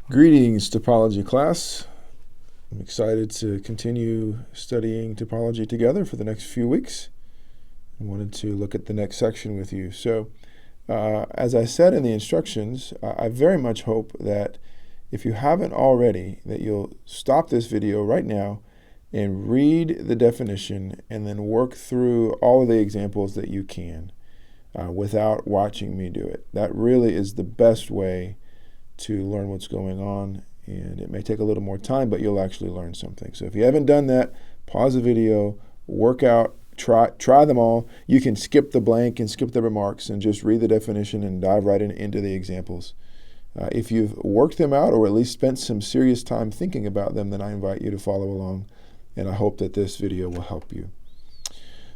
Greetings, topology class. I'm excited to continue studying topology together for the next few weeks. I wanted to look at the next section with you. So, as I said in the instructions, I very much hope that if you haven't already, that you'll stop this video right now and read the definition and then work through all of the examples that you can without watching me do it. That really is the best way to learn what's going on, and it may take a little more time, but you'll actually learn something. So if you haven't done that, pause the video, work out, try them all. You can skip the blank and skip the remarks and just read the definition and dive right into the examples. If you've worked them out or at least spent some serious time thinking about them, then I invite you to follow along, and I hope that this video will help you.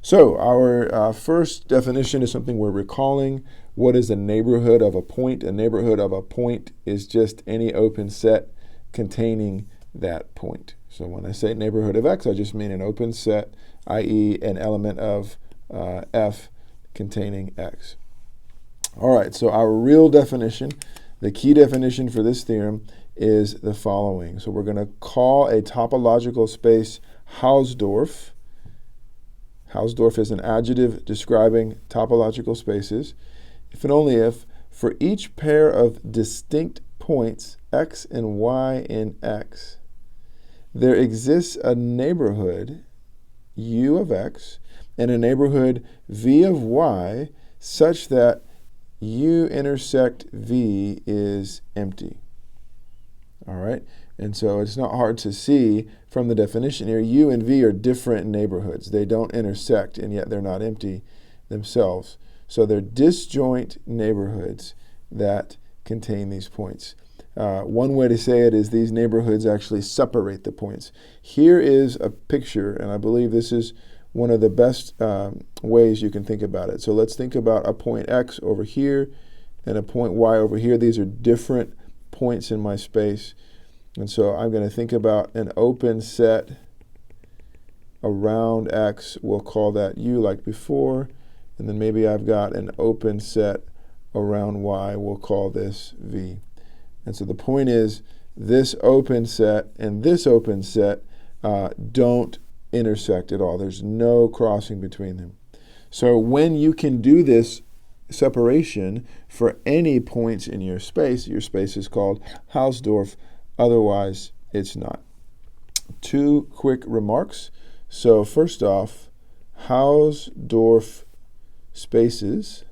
So our first definition is something we're recalling. What is the neighborhood of a point? A neighborhood of a point is just any open set containing that point. So when I say neighborhood of X, I just mean an open set, i.e. an element of F containing X. All right, so our real definition, the key definition for this theorem is the following. So we're going to call a topological space Hausdorff. Hausdorff is an adjective describing topological spaces. If and only if, for each pair of distinct points, x and y in X, there exists a neighborhood, u of x, and a neighborhood, v of y, such that u intersect v is empty. All right? And so it's not hard to see from the definition here, u and v are different neighborhoods. They don't intersect, and yet they're not empty themselves. So they're disjoint neighborhoods that contain these points. One way to say it is these neighborhoods actually separate the points. Here is a picture, and I believe this is one of the best ways you can think about it. So let's think about a point x over here and a point y over here. These are different points in my space. And so I'm going to think about an open set around X. We'll call that U like before. And then maybe I've got an open set around Y. We'll call this V. And so the point is this open set and this open set don't intersect at all. There's no crossing between them. So when you can do this separation for any points in your space is called Hausdorff. Otherwise, it's not. Two quick remarks. So first off, Hausdorff spaces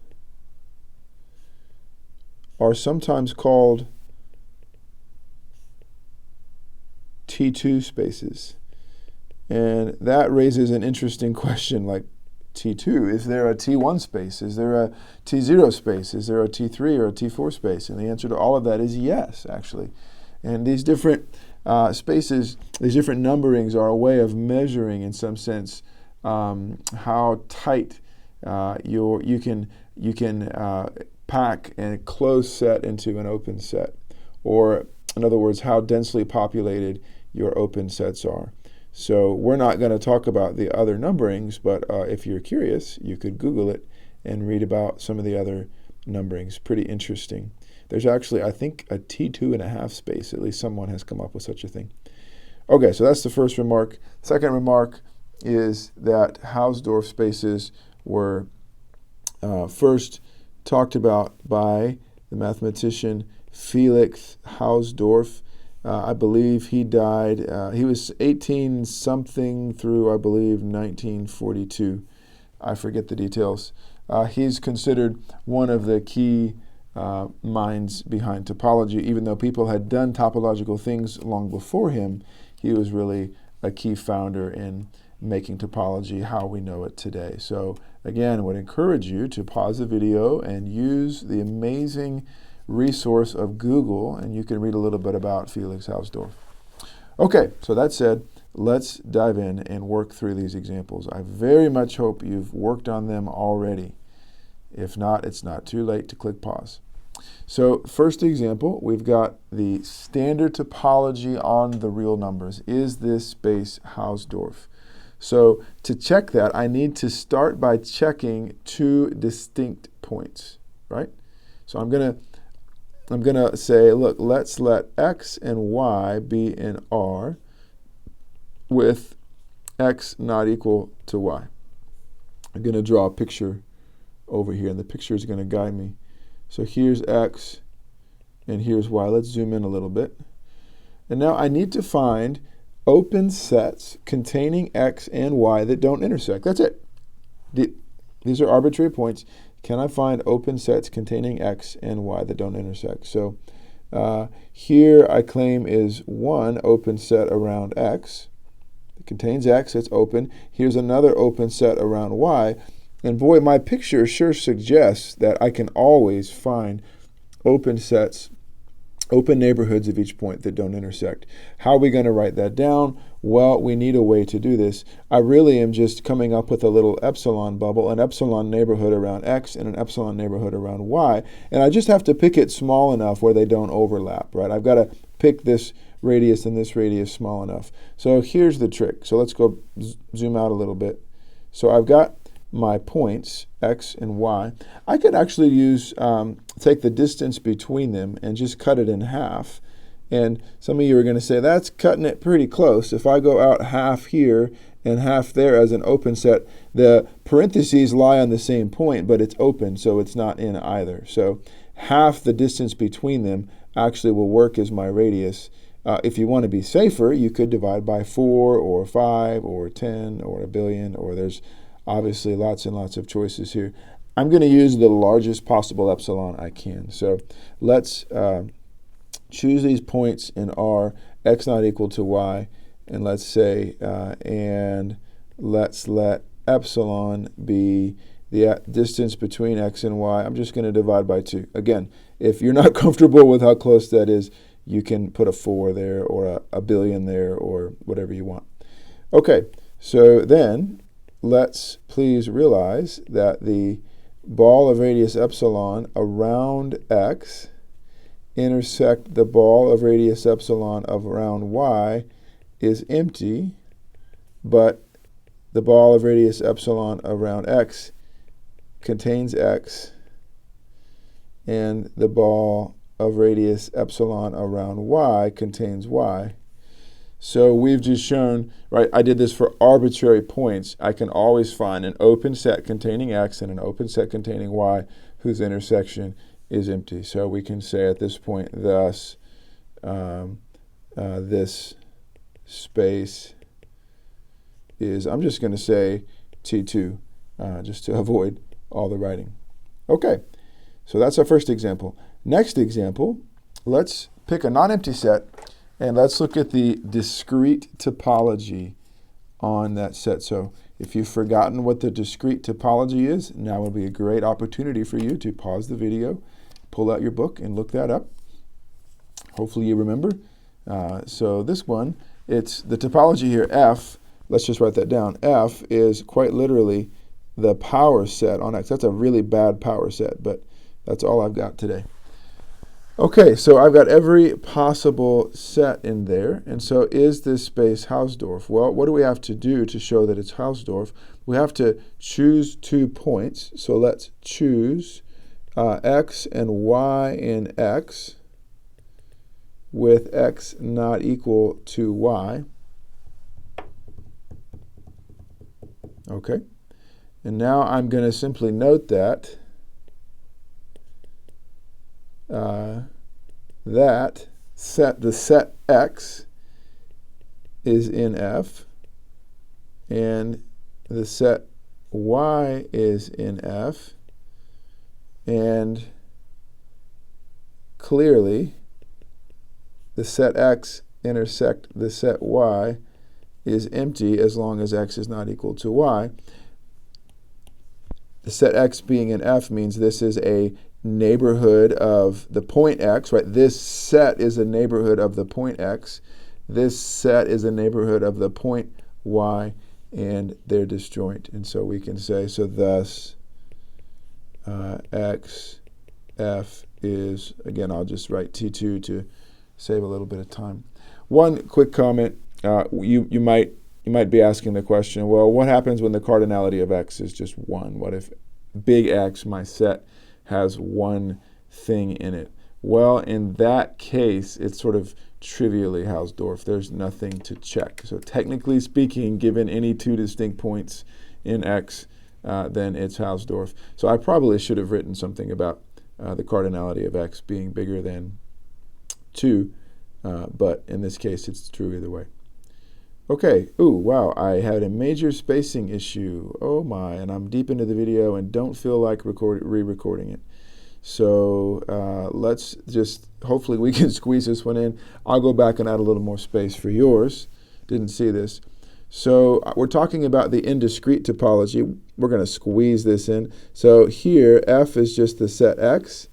are sometimes called T2 spaces. And that raises an interesting question like T2. Is there a T1 space? Is there a T0 space? Is there a T3 or a T4 space? And the answer to all of that is yes, actually. And these different spaces, these different numberings are a way of measuring, in some sense, how tight you can pack a closed set into an open set, or in other words, how densely populated your open sets are. So we're not going to talk about the other numberings, but if you're curious, you could Google it and read about some of the other numberings. Pretty interesting. There's actually, I think, a T2.5 space. At least someone has come up with such a thing. Okay, so that's the first remark. Second remark is that Hausdorff spaces were first talked about by the mathematician Felix Hausdorff. I believe he died, he was 18-something through, I believe, 1942. I forget the details. He's considered one of the key minds behind topology. Even though people had done topological things long before him, he was really a key founder in making topology how we know it today. So again, I would encourage you to pause the video and use the amazing resource of Google, and you can read a little bit about Felix Hausdorff. Okay, so that said, let's dive in and work through these examples. I very much hope you've worked on them already. If not, it's not too late to click pause. So first example, we've got the standard topology on the real numbers. Is this space Hausdorff? So to check that, I need to start by checking two distinct points, right? So I'm going to I'm going to say, look, let's let x and y be in R with x not equal to y. I'm going to draw a picture over here, and the picture is going to guide me. So here's x, and here's y. Let's zoom in a little bit. And now I need to find open sets containing x and y that don't intersect. That's it. These are arbitrary points. Can I find open sets containing x and y that don't intersect? So here I claim is one open set around x. It contains x, it's open. Here's another open set around y. And boy, my picture sure suggests that I can always find open sets, open neighborhoods of each point that don't intersect. How are we going to write that down? Well, we need a way to do this. I really am just coming up with a little epsilon bubble, an epsilon neighborhood around x and an epsilon neighborhood around y. And I just have to pick it small enough where they don't overlap, right? I've got to pick this radius and this radius small enough. So here's the trick. So let's go zoom out a little bit. So I've got my points, x and y. I could actually use, take the distance between them and just cut it in half. And some of you are going to say, that's cutting it pretty close. If I go out half here and half there as an open set, the parentheses lie on the same point, but it's open, so it's not in either. So half the distance between them actually will work as my radius. If you want to be safer, you could divide by 4 or 5 or 10 or a billion, or there's obviously lots and lots of choices here. I'm going to use the largest possible epsilon I can. So let's choose these points in R, x not equal to y, and let's say, and let's let epsilon be the distance between x and y. I'm just going to divide by 2. Again, if you're not comfortable with how close that is, you can put a 4 there or a billion there or whatever you want. Okay, so then let's please realize that the ball of radius epsilon around x intersect the ball of radius epsilon of around y is empty, but the ball of radius epsilon around x contains x, and the ball of radius epsilon around y contains y. So we've just shown, right, I did this for arbitrary points. I can always find an open set containing x and an open set containing y whose intersection is empty. So we can say at this point, thus, this space is, I'm just going to say T2, just to avoid all the writing. Okay, so that's our first example. Next example, let's pick a non-empty set, and let's look at the discrete topology on that set. So if you've forgotten what the discrete topology is, now will be a great opportunity for you to pause the video, pull out your book, and look that up. Hopefully you remember. So this one, it's the topology here, F. Let's just write that down. F is quite literally the power set on X. That's a really bad power set, but that's all I've got today. Okay, so I've got every possible set in there. And so is this space Hausdorff? Well, what do we have to do to show that it's Hausdorff? We have to choose 2 points. So let's choose x and y in X with x not equal to y. Okay, and now I'm going to simply note that that the set X is in F, and the set Y is in F, and clearly the set X intersect the set Y is empty as long as X is not equal to Y. The set X being in F means this is a neighborhood of the point X, right? This set is a neighborhood of the point X. This set is a neighborhood of the point Y, and they're disjoint. And so we can say, so thus X, F is, again, I'll just write T2 to save a little bit of time. One quick comment, you might be asking the question, well, what happens when the cardinality of X is just 1? What if big X, my set, has one thing in it? Well, in that case, it's sort of trivially Hausdorff. There's nothing to check. So technically speaking, given any two distinct points in X, then it's Hausdorff. So I probably should have written something about the cardinality of X being bigger than 2, but in this case, it's true either way. Okay, ooh, wow, I had a major spacing issue. Oh my, and I'm deep into the video and don't feel like re-recording it. So let's just, hopefully we can squeeze this one in. I'll go back and add a little more space for yours. Didn't see this. So we're talking about the indiscrete topology. We're going to squeeze this in. So here, F is just the set X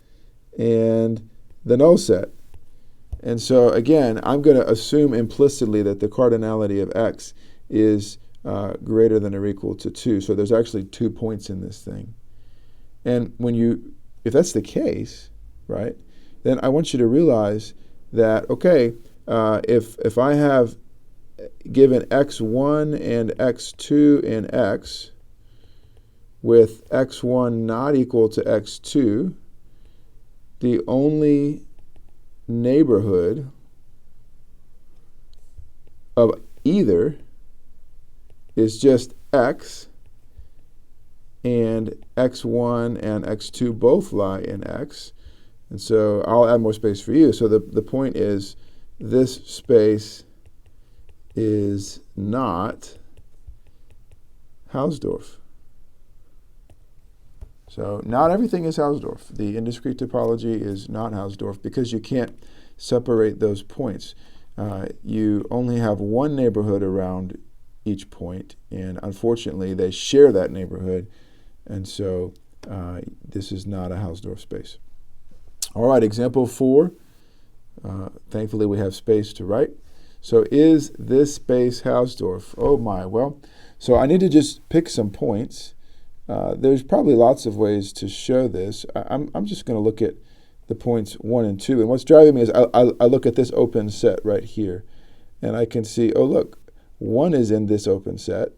and the null set. And so again, I'm going to assume implicitly that the cardinality of X is greater than or equal to 2. So there's actually 2 points in this thing. And if that's the case, right, then I want you to realize that, okay, if I have given x1 and x2 in X with x1 not equal to x2, the only neighborhood of either is just X, and x1 and x2 both lie in X. And so I'll add more space for you. So the point is this space is not Hausdorff. So not everything is Hausdorff. The indiscrete topology is not Hausdorff because you can't separate those points. You only have one neighborhood around each point, and unfortunately they share that neighborhood, and so this is not a Hausdorff space. All right, example 4. Thankfully we have space to write. So is this space Hausdorff? Oh my, well, so I need to just pick some points. There's probably lots of ways to show this. I'm just going to look at the points 1 and 2. And what's driving me is I look at this open set right here. And I can see, oh, look, 1 is in this open set,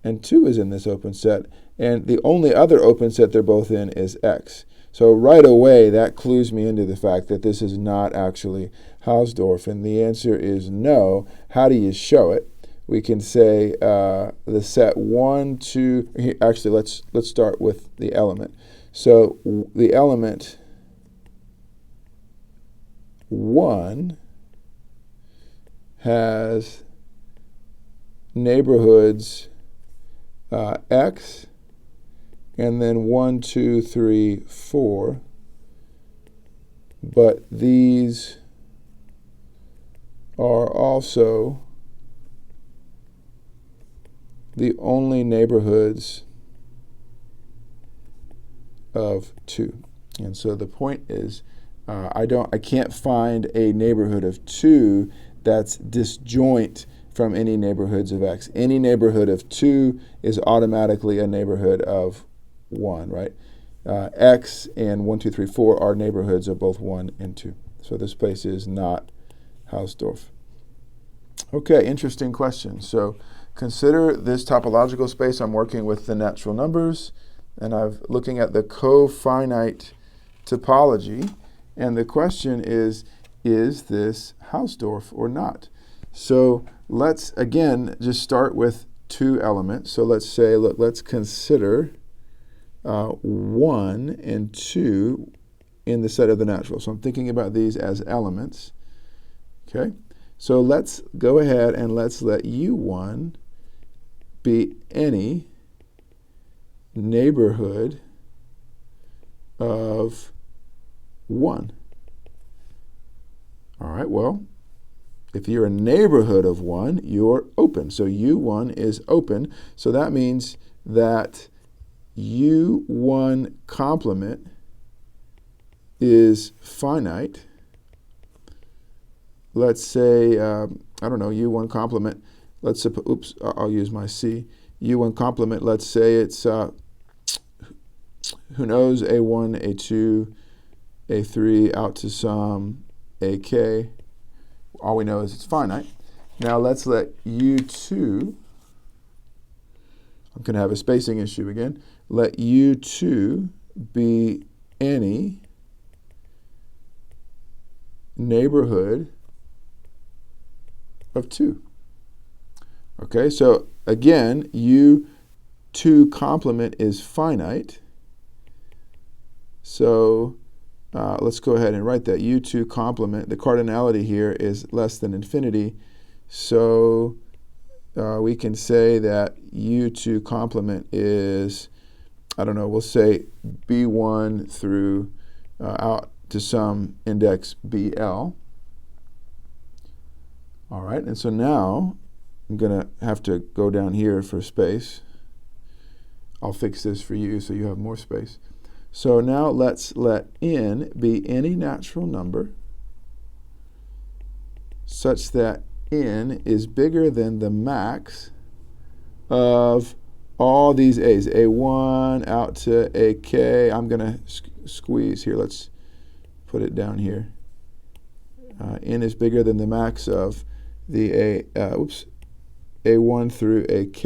and 2 is in this open set. And the only other open set they're both in is X. So right away, that clues me into the fact that this is not actually Hausdorff. And the answer is no. How do you show it? We can say the set 1, 2, actually let's start with the element. So the element 1 has neighborhoods X, and then 1, 2, 3, 4, but these are also the only neighborhoods of 2. And so the point is I can't find a neighborhood of 2 that's disjoint from any neighborhoods of X. Any neighborhood of 2 is automatically a neighborhood of 1, right? X and 1, 2, 3, 4 are neighborhoods of both 1 and 2. So this place is not Hausdorff. Okay, interesting question. So consider this topological space. I'm working with the natural numbers, and I'm looking at the cofinite topology. And the question is this Hausdorff or not? So let's, again, just start with 2 elements. So let's say, look, let's consider 1 and 2 in the set of the natural. So I'm thinking about these as elements. Okay? So let's go ahead and let's let U1 be any neighborhood of 1. All right, well, if you're a neighborhood of 1, you're open. So U1 is open. So that means that U1 complement is finite. Let's say, I don't know, U1 complement, let's suppose, oops, I'll use my C. U1 complement, let's say it's, who knows, A1, A2, A3, out to some AK. All we know is it's finite. Now let's let U2, I'm going to have a spacing issue again. Let U2 be any neighborhood of 2. Okay, so again, U2 complement is finite. So let's go ahead and write that. U2 complement, the cardinality here is less than infinity. So we can say that U2 complement is, I don't know, we'll say B1 through out to some index BL. All right, and so now I'm going to have to go down here for space. I'll fix this for you so you have more space. So now let's let n be any natural number such that n is bigger than the max of all these a's, a1 out to ak. I'm going to squeeze here. Let's put it down here. N is bigger than the max of the a1 through ak,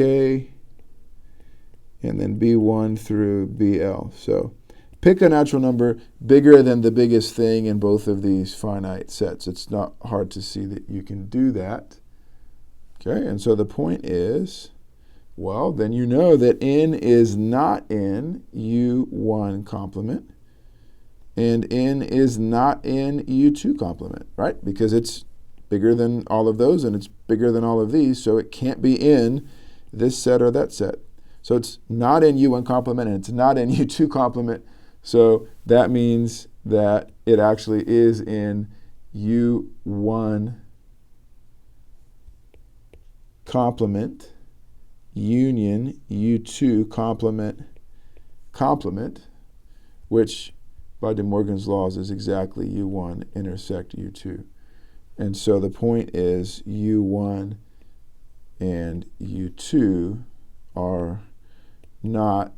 and then b1 through bl. So pick a natural number bigger than the biggest thing in both of these finite sets. It's not hard to see that you can do that. Okay, and so the point is, well, then you know that n is not in U1 complement, and n is not in U2 complement, right? Because it's bigger than all of those, and it's bigger than all of these, so it can't be in this set or that set. So it's not in U1 complement, and it's not in U2 complement. So that means that it actually is in U1 complement union U2 complement, which by De Morgan's laws is exactly U1 intersect U2. And so the point is U1 and U2 are not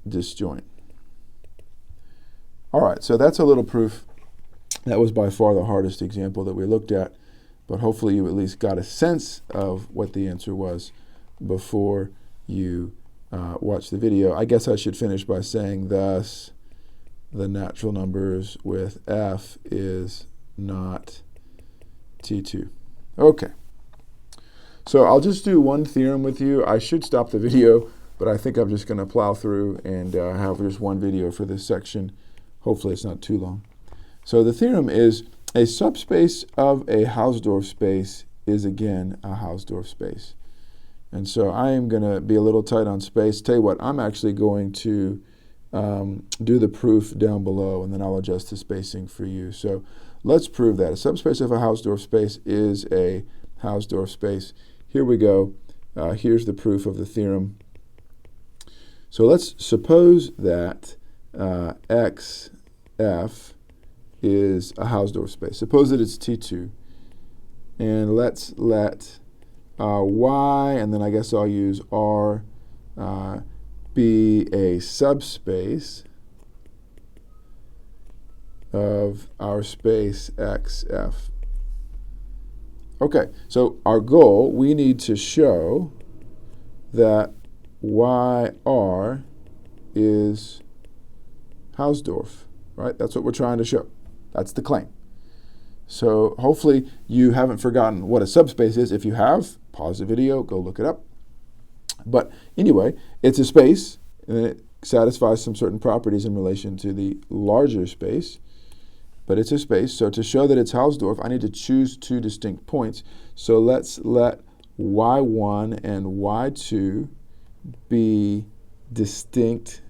disjoint. All right, so that's a little proof. That was by far the hardest example that we looked at, but hopefully you at least got a sense of what the answer was before you watch the video. I guess I should finish by saying, thus, the natural numbers with f is not T2. Okay. So I'll just do one theorem with you. I should stop the video, but I think I'm just going to plow through and have just one video for this section. Hopefully it's not too long. So the theorem is a subspace of a Hausdorff space is again a Hausdorff space. And so I am going to be a little tight on space. Tell you what, I'm actually going to do the proof down below, and then I'll adjust the spacing for you. So let's prove that. A subspace of a Hausdorff space is a Hausdorff space. Here we go. Here's the proof of the theorem. So let's suppose that XF is a Hausdorff space. Suppose that it's T2. And let's let Y, and then I guess I'll use R, be a subspace of our space XF. Okay, so our goal, we need to show that YR is Hausdorff, right? That's what we're trying to show. That's the claim. So hopefully you haven't forgotten what a subspace is. If you have, pause the video, go look it up. But anyway, it's a space, and it satisfies some certain properties in relation to the larger space. But it's a space, so to show that it's Hausdorff, I need to choose two distinct points. So let's let Y1 and Y2 be distinct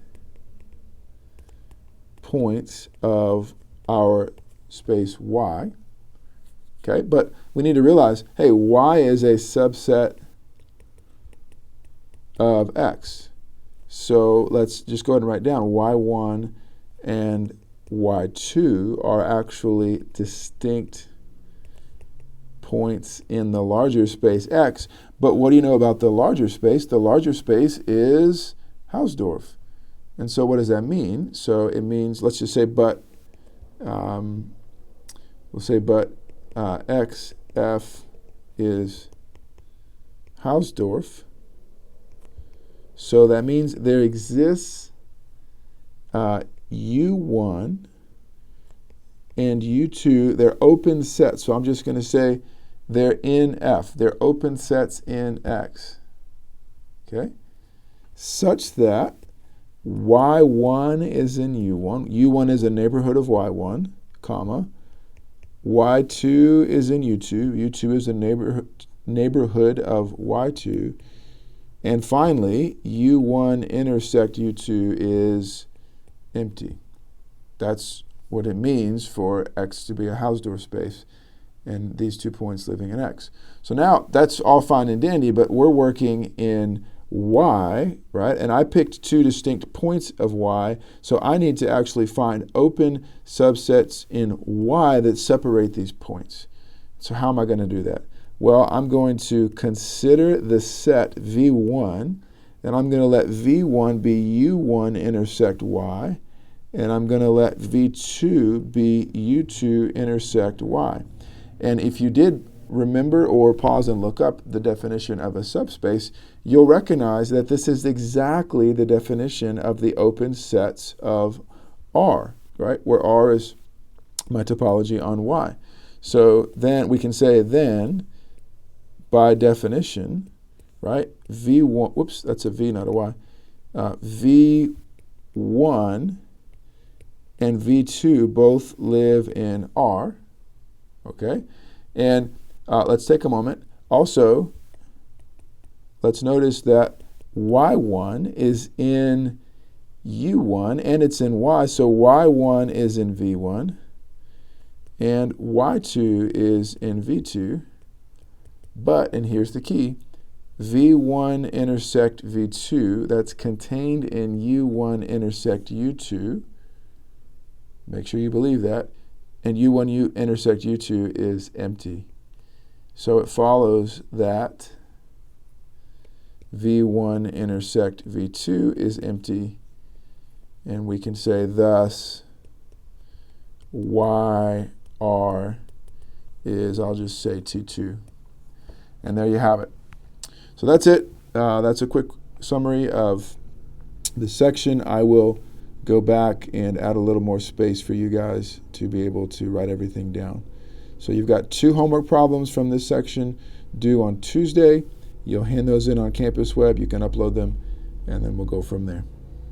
points of our space Y. Okay, but we need to realize, hey, Y is a subset of X. So let's just go ahead and write down Y1 and Y2 are actually distinct points in the larger space X. But what do you know about the larger space? The larger space is Hausdorff. And so what does that mean? So it means, let's just say, but, we'll say, but XF is Hausdorff. So that means there exists U1 and U2, they're open sets. So I'm just going to say they're in F. They're open sets in X. Okay? Such that Y1 is in U1. U1 is a neighborhood of Y1, comma. Y2 is in U2. U2 is a neighborhood of Y2. And finally, U1 intersect U2 is empty. That's what it means for X to be a Hausdorff space and these 2 points living in X. So now that's all fine and dandy, but we're working in Y, right? And I picked 2 distinct points of Y, so I need to actually find open subsets in Y that separate these points. So how am I going to do that? Well, I'm going to consider the set V1, and I'm going to let V1 be U1 intersect Y, and I'm going to let V2 be U2 intersect Y. And if you did remember or pause and look up the definition of a subspace, you'll recognize that this is exactly the definition of the open sets of R, right? Where R is my topology on Y. So then we can say then, by definition, right, V1, whoops, that's a V, not a Y, V1 and V2 both live in R, okay? And let's take a moment. Also, let's notice that Y1 is in U1 and it's in Y, so Y1 is in V1 and Y2 is in V2. But, and here's the key, V1 intersect V2, that's contained in U1 intersect U2. Make sure you believe that. And U1 intersect U2 is empty. So it follows that V1 intersect V2 is empty. And we can say thus YR is, I'll just say T2. And there you have it. So that's it. That's a quick summary of the section. I will go back and add a little more space for you guys to be able to write everything down. So you've got 2 homework problems from this section due on Tuesday. You'll hand those in on Campus Web. You can upload them, and then we'll go from there.